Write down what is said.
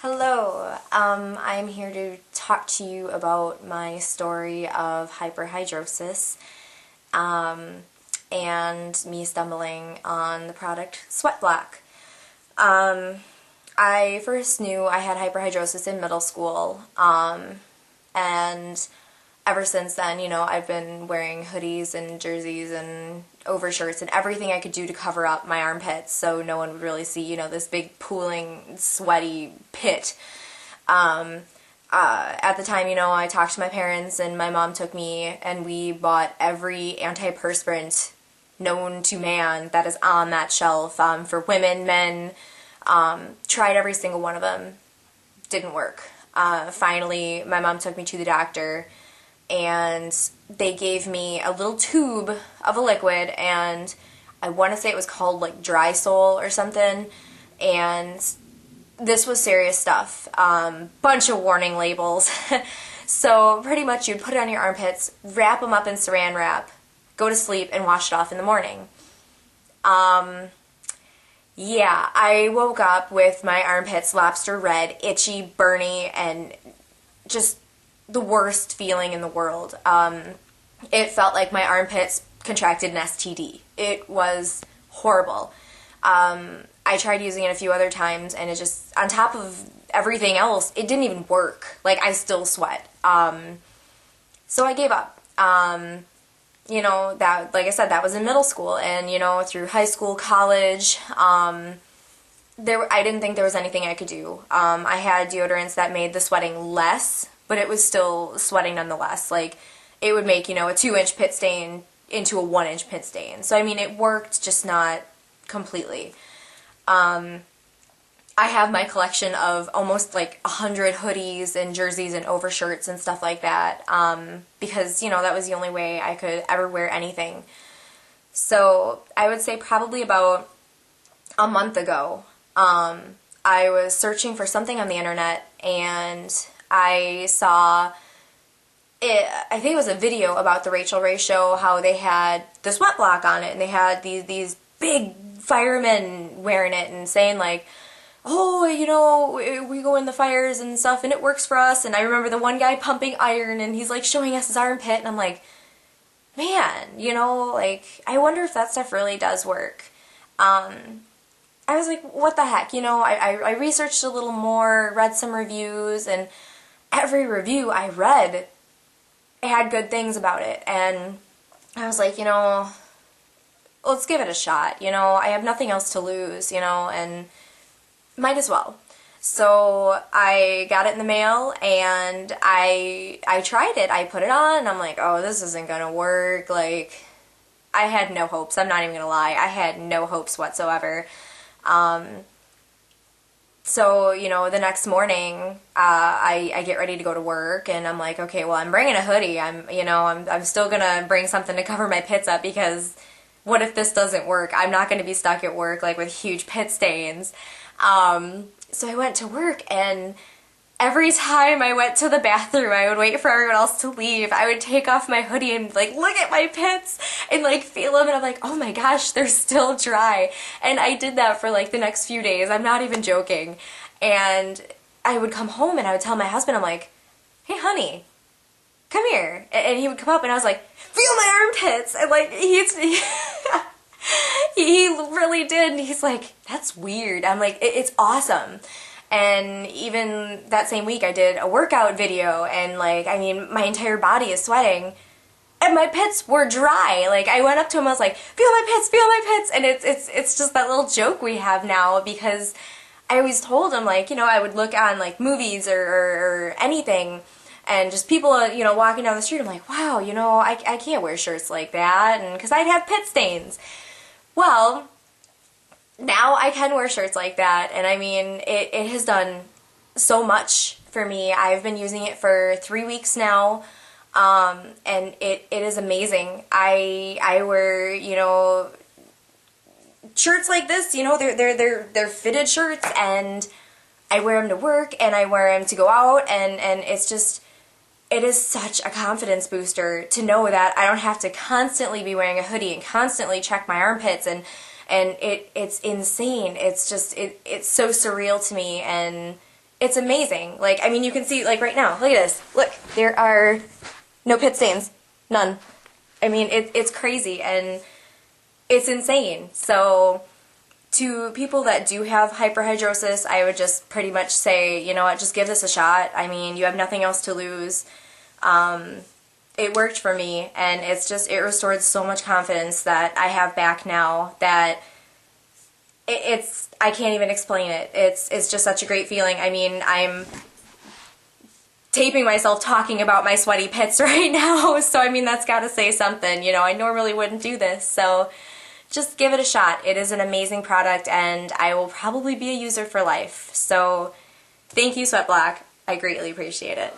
Hello, I'm here to talk to you about my story of hyperhidrosis and me stumbling on the product SweatBlock. I first knew I had hyperhidrosis in middle school, and ever since then, I've been wearing hoodies and jerseys and overshirts and everything I could do to cover up my armpits so no one would really see, this big pooling, sweaty pit. At the time, I talked to my parents and my mom took me and we bought every antiperspirant known to man that is on that shelf, for women, men, tried every single one of them. Didn't work. Finally, my mom took me to the doctor and they gave me a little tube of a liquid, and I want to say it was called like drysol or something, and this was serious stuff. Bunch of warning labels. So pretty much you'd put it on your armpits, wrap them up in saran wrap, go to sleep, and wash it off in the morning. Yeah, I woke up with my armpits lobster red, itchy, burny, and just the worst feeling in the world. It felt like my armpits contracted an STD. It was horrible. I tried using it a few other times, and it just, on top of everything else, it didn't even work. Like, I still sweat. So I gave up. That, like I said, that was in middle school, and, through high school, college, I didn't think there was anything I could do. I had deodorants that made the sweating less, but it was still sweating nonetheless. Like, it would make, a 2-inch pit stain into a 1-inch pit stain. So, I mean, it worked, just not completely. I have my collection of almost like 100 hoodies and jerseys and overshirts and stuff like that, because, that was the only way I could ever wear anything. So, I would say probably about a month ago, I was searching for something on the internet, and I saw it, I think it was a video about the Rachel Ray show, how they had the SweatBlock on it, and they had these big firemen wearing it and saying like, oh, we go in the fires and stuff and it works for us. And I remember the one guy pumping iron and he's like showing us his armpit, and I'm like, man, like, I wonder if that stuff really does work. I was like, what the heck, I researched a little more, read some reviews, and every review I read had good things about it, and I was like, let's give it a shot, I have nothing else to lose, and might as well. So I got it in the mail, and I tried it. I put it on, and I'm like, oh, this isn't gonna work. Like, I had no hopes. I'm not even gonna lie. I had no hopes whatsoever. So, the next morning, I get ready to go to work, and I'm like, okay, well, I'm bringing a hoodie. I'm still gonna bring something to cover my pits up, because what if this doesn't work? I'm not gonna be stuck at work, like, with huge pit stains. So I went to work, and every time I went to the bathroom, I would wait for everyone else to leave. I would take off my hoodie and, like, look at my pits and, like, feel them, and I'm like, oh my gosh, they're still dry. And I did that for, like, the next few days. I'm not even joking. And I would come home, and I would tell my husband, I'm like, hey, honey, come here. And he would come up, and I was like, feel my armpits. And, like, he really did. And he's like, that's weird. I'm like, it's awesome. And even that same week, I did a workout video, and, like, I mean, my entire body is sweating, and my pits were dry. Like, I went up to him, I was like, feel my pits, and it's just that little joke we have now, because I always told him, like, I would look on, like, movies or anything, and just people, walking down the street, I'm like, wow, I can't wear shirts like that, and because I'd have pit stains. Well, now I can wear shirts like that, and I mean, it has done so much for me. I've been using it for 3 weeks now, and it is amazing. I wear, shirts like this, they're fitted shirts, and I wear them to work, and I wear them to go out, and it's just, it is such a confidence booster to know that I don't have to constantly be wearing a hoodie and constantly check my armpits, and it's insane. It's just, it's so surreal to me, and it's amazing. Like, I mean, you can see, like, right now, look at this. Look, there are no pit stains. None. I mean, it's crazy, and it's insane. So, to people that do have hyperhidrosis, I would just pretty much say, you know what, just give this a shot. I mean, you have nothing else to lose. It worked for me, and it restored so much confidence that I have back now that I can't even explain it. It's just such a great feeling. I mean, I'm taping myself talking about my sweaty pits right now, so I mean, that's got to say something. You know, I normally wouldn't do this, so just give it a shot. It is an amazing product, and I will probably be a user for life. So thank you, SweatBlock. I greatly appreciate it.